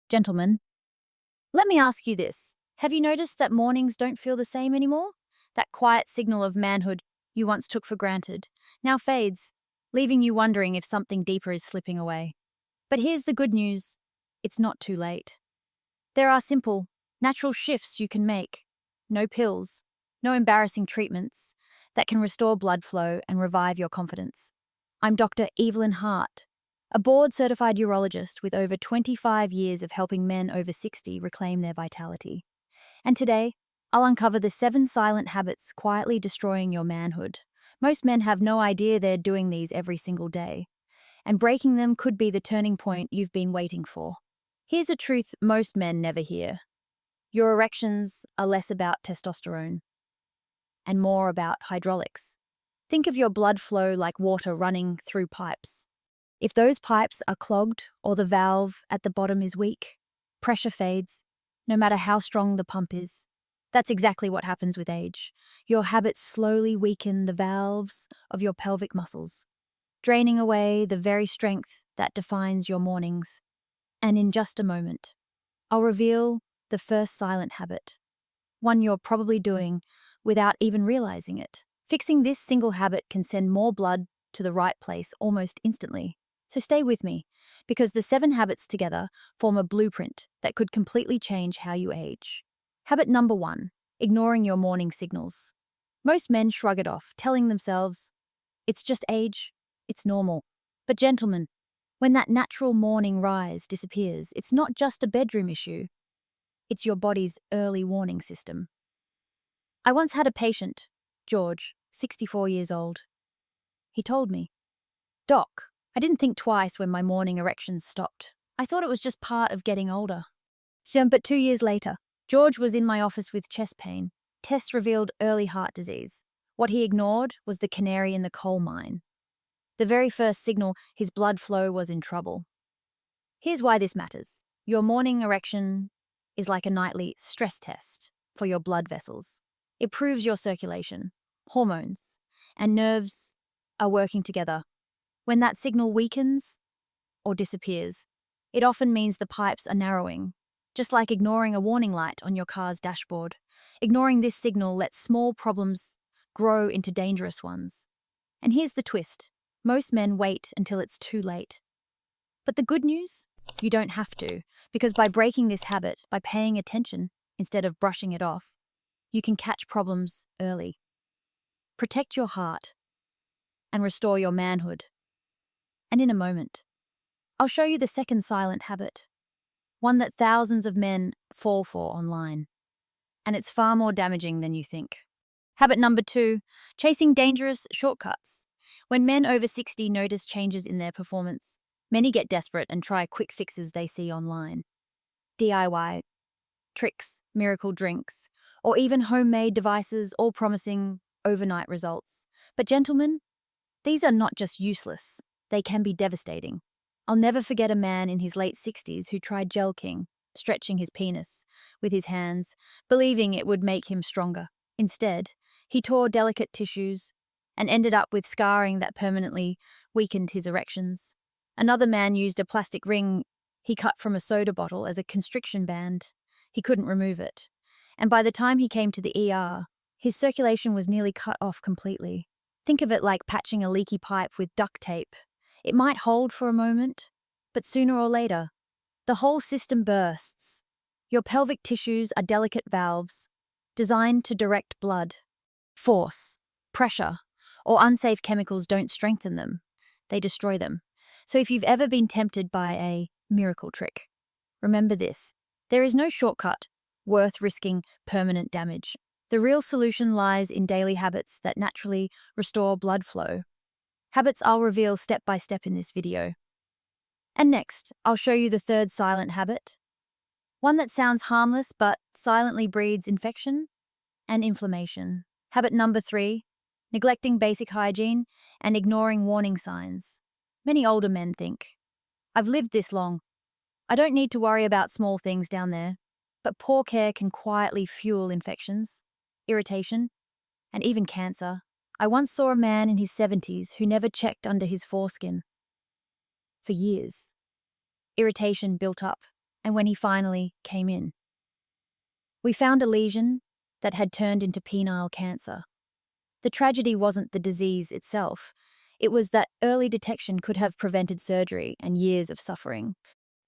Gentlemen, let me ask you this. Have you noticed that mornings don't feel the same anymore? That quiet signal of manhood you once took for granted now fades, leaving you wondering if something deeper is slipping away. But here's the good news. It's not too late. There are simple, natural shifts you can make. No pills, no embarrassing treatments that can restore blood flow and revive your confidence. I'm Dr. Evelyn Hart, a board-certified urologist with over 25 years of helping men over 60 reclaim their vitality. And today, I'll uncover the 7 silent habits quietly destroying your manhood. Most men have no idea they're doing these every single day, and breaking them could be the turning point you've been waiting for. Here's a truth most men never hear. Your erections are less about testosterone and more about hydraulics. Think of your blood flow like water running through pipes. If those pipes are clogged or the valve at the bottom is weak, pressure fades, no matter how strong the pump is. That's exactly what happens with age. Your habits slowly weaken the valves of your pelvic muscles, draining away the very strength that defines your mornings. And in just a moment, I'll reveal the first silent habit, one you're probably doing without even realizing it. Fixing this single habit can send more blood to the right place almost instantly. So stay with me, because the 7 habits together form a blueprint that could completely change how you age. Habit number 1, ignoring your morning signals. Most men shrug it off, telling themselves, it's just age, it's normal. But gentlemen, when that natural morning rise disappears, it's not just a bedroom issue, it's your body's early warning system. I once had a patient, George, 64 years old. He told me, "Doc, I didn't think twice when my morning erections stopped. I thought it was just part of getting older." But 2 years later, George was in my office with chest pain. Tests revealed early heart disease. What he ignored was the canary in the coal mine. The very first signal his blood flow was in trouble. Here's why this matters. Your morning erection is like a nightly stress test for your blood vessels. It proves your circulation, hormones, and nerves are working together. When that signal weakens or disappears, it often means the pipes are narrowing, just like ignoring a warning light on your car's dashboard. Ignoring this signal lets small problems grow into dangerous ones. And here's the twist. Most men wait until it's too late. But the good news? You don't have to, because by breaking this habit, by paying attention instead of brushing it off, you can catch problems early. Protect your heart and restore your manhood. And in a moment, I'll show you the second silent habit, one that thousands of men fall for online. And it's far more damaging than you think. Habit number 2, chasing dangerous shortcuts. When men over 60 notice changes in their performance, many get desperate and try quick fixes they see online. DIY tricks, miracle drinks, or even homemade devices, all promising overnight results. But gentlemen, these are not just useless, they can be devastating. I'll never forget a man in his late 60s who tried gel king, stretching his penis with his hands, believing it would make him stronger. Instead, he tore delicate tissues and ended up with scarring that permanently weakened his erections. Another man used a plastic ring he cut from a soda bottle as a constriction band. He couldn't remove it. And by the time he came to the ER, his circulation was nearly cut off completely. Think of it like patching a leaky pipe with duct tape. It might hold for a moment, but sooner or later, the whole system bursts. Your pelvic tissues are delicate valves designed to direct blood. Force, pressure, or unsafe chemicals don't strengthen them. They destroy them. So if you've ever been tempted by a miracle trick, remember this. There is no shortcut worth risking permanent damage. The real solution lies in daily habits that naturally restore blood flow. Habits I'll reveal step by step in this video. And next, I'll show you the third silent habit. One that sounds harmless but silently breeds infection and inflammation. Habit number 3, neglecting basic hygiene and ignoring warning signs. Many older men think, I've lived this long. I don't need to worry about small things down there. But poor care can quietly fuel infections, irritation, and even cancer. I once saw a man in his 70s who never checked under his foreskin. For years, irritation built up, And when he finally came in, we found a lesion that had turned into penile cancer. The tragedy wasn't the disease itself. It was that early detection could have prevented surgery and years of suffering.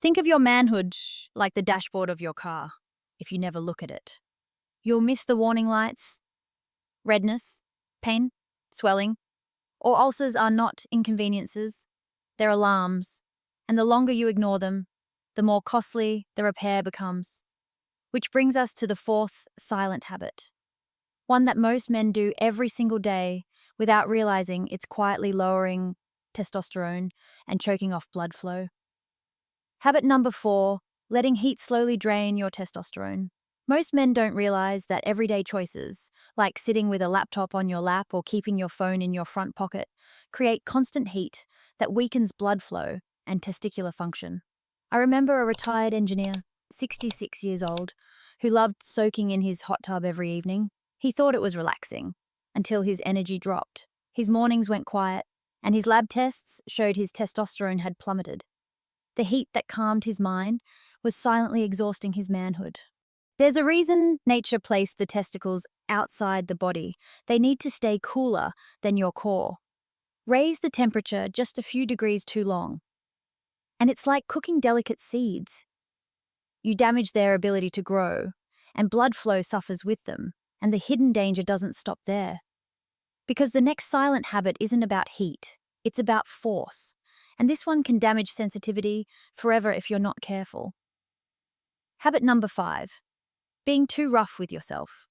Think of your manhood like the dashboard of your car, if you never look at it. You'll miss the warning lights. Redness, pain, swelling, or ulcers are not inconveniences. They're alarms, and the longer you ignore them, the more costly the repair becomes. Which brings us to the fourth silent habit, one that most men do every single day without realizing it's quietly lowering testosterone and choking off blood flow. Habit number 4, letting heat slowly drain your testosterone. Most men don't realize that everyday choices, like sitting with a laptop on your lap or keeping your phone in your front pocket, create constant heat that weakens blood flow and testicular function. I remember a retired engineer, 66 years old, who loved soaking in his hot tub every evening. He thought it was relaxing, until his energy dropped. His mornings went quiet, and his lab tests showed his testosterone had plummeted. The heat that calmed his mind was silently exhausting his manhood. There's a reason nature placed the testicles outside the body. They need to stay cooler than your core. Raise the temperature just a few degrees too long, and it's like cooking delicate seeds. You damage their ability to grow, and blood flow suffers with them, and the hidden danger doesn't stop there. Because the next silent habit isn't about heat, it's about force, and this one can damage sensitivity forever if you're not careful. Habit number 5, being too rough with yourself.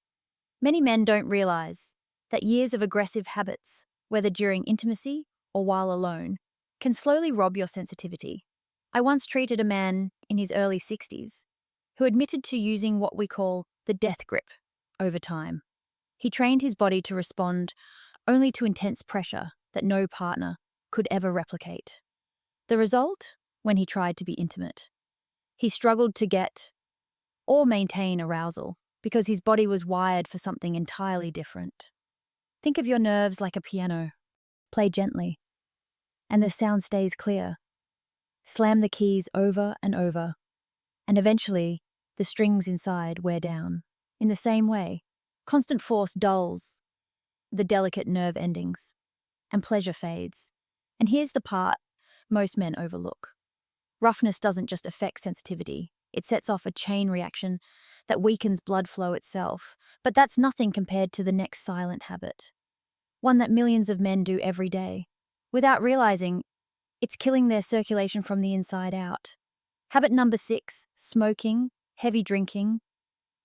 Many men don't realize that years of aggressive habits, whether during intimacy or while alone, can slowly rob your sensitivity. I once treated a man in his early 60s who admitted to using what we call the death grip over time. He trained his body to respond only to intense pressure that no partner could ever replicate. The result, when he tried to be intimate, he struggled to get or maintain arousal because his body was wired for something entirely different. Think of your nerves like a piano. Play gently, and the sound stays clear. Slam the keys over and over, and eventually the strings inside wear down. In the same way, constant force dulls the delicate nerve endings, and pleasure fades. And here's the part most men overlook. Roughness doesn't just affect sensitivity, it sets off a chain reaction that weakens blood flow itself. But that's nothing compared to the next silent habit, one that millions of men do every day, without realizing it's killing their circulation from the inside out. Habit number 6, smoking, heavy drinking,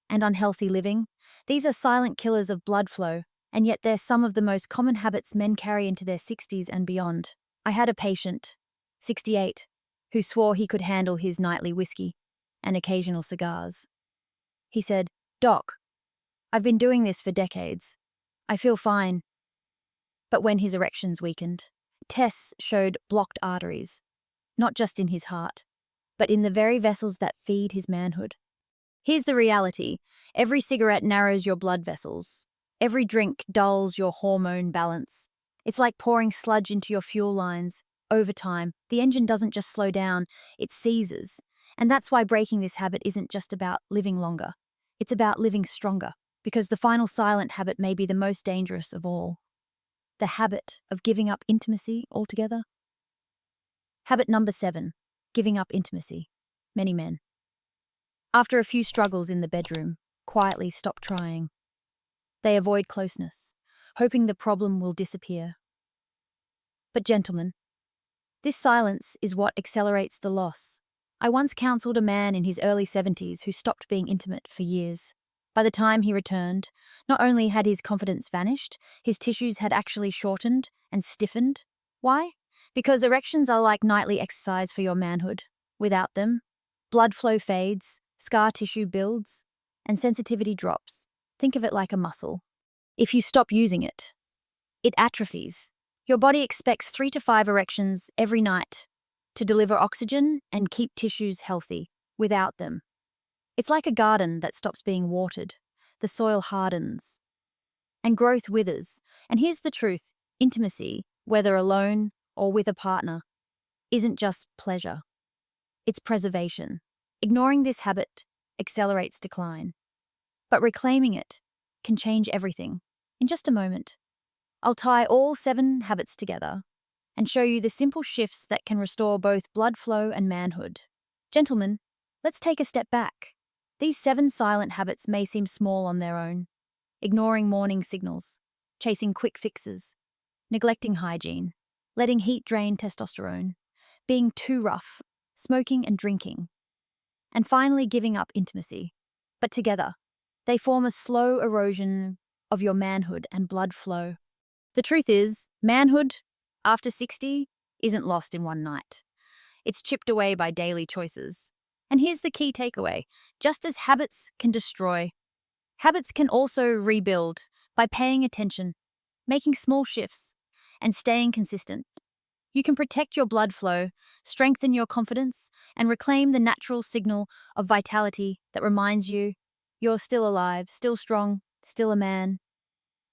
and unhealthy living. These are silent killers of blood flow, and yet they're some of the most common habits men carry into their 60s and beyond. I had a patient, 68, who swore he could handle his nightly whiskey and occasional cigars. He said, "Doc, I've been doing this for decades. I feel fine." But when his erections weakened, tests showed blocked arteries, not just in his heart, but in the very vessels that feed his manhood. Here's the reality. Every cigarette narrows your blood vessels. Every drink dulls your hormone balance. It's like pouring sludge into your fuel lines. Over time, the engine doesn't just slow down, it seizes. And that's why breaking this habit isn't just about living longer. It's about living stronger, because the final silent habit may be the most dangerous of all. The habit of giving up intimacy altogether. Habit number 7, giving up intimacy. Many men, after a few struggles in the bedroom, quietly stop trying. They avoid closeness, hoping the problem will disappear. But gentlemen, this silence is what accelerates the loss. I once counseled a man in his early 70s who stopped being intimate for years. By the time he returned, not only had his confidence vanished, his tissues had actually shortened and stiffened. Why? Because erections are like nightly exercise for your manhood. Without them, blood flow fades, scar tissue builds, and sensitivity drops. Think of it like a muscle. If you stop using it, it atrophies. Your body expects 3 to 5 erections every night to deliver oxygen and keep tissues healthy. Without them, it's like a garden that stops being watered. The soil hardens, and growth withers. And here's the truth. Intimacy, whether alone or with a partner, isn't just pleasure. It's preservation. Ignoring this habit accelerates decline, but reclaiming it can change everything. In just a moment, I'll tie all 7 habits together and show you the simple shifts that can restore both blood flow and manhood. Gentlemen, let's take a step back. These 7 silent habits may seem small on their own: ignoring morning signals, chasing quick fixes, neglecting hygiene, letting heat drain testosterone, being too rough, smoking and drinking, and finally giving up intimacy. But together, they form a slow erosion of your manhood and blood flow. The truth is, manhood, after 60, isn't lost in one night. It's chipped away by daily choices. And here's the key takeaway: just as habits can destroy, habits can also rebuild by paying attention, making small shifts, and staying consistent. You can protect your blood flow, strengthen your confidence, and reclaim the natural signal of vitality that reminds you you're still alive, still strong, still a man.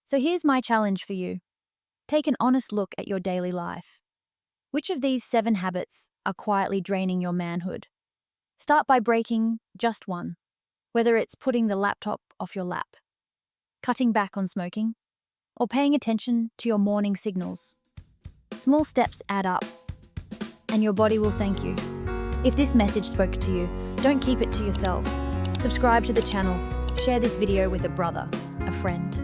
So here's my challenge for you. Take an honest look at your daily life. Which of these 7 habits are quietly draining your manhood? Start by breaking just one, whether it's putting the laptop off your lap, cutting back on smoking, or paying attention to your morning signals. Small steps add up, and your body will thank you. If this message spoke to you, don't keep it to yourself. Subscribe to the channel, share this video with a brother, a friend,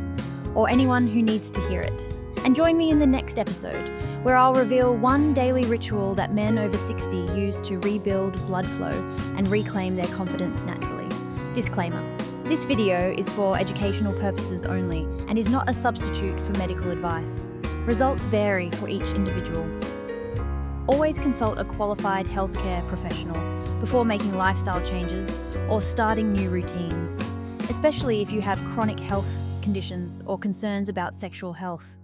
or anyone who needs to hear it. And join me in the next episode, where I'll reveal one daily ritual that men over 60 use to rebuild blood flow and reclaim their confidence naturally. Disclaimer: this video is for educational purposes only and is not a substitute for medical advice. Results vary for each individual. Always consult a qualified healthcare professional before making lifestyle changes or starting new routines, especially if you have chronic health conditions or concerns about sexual health.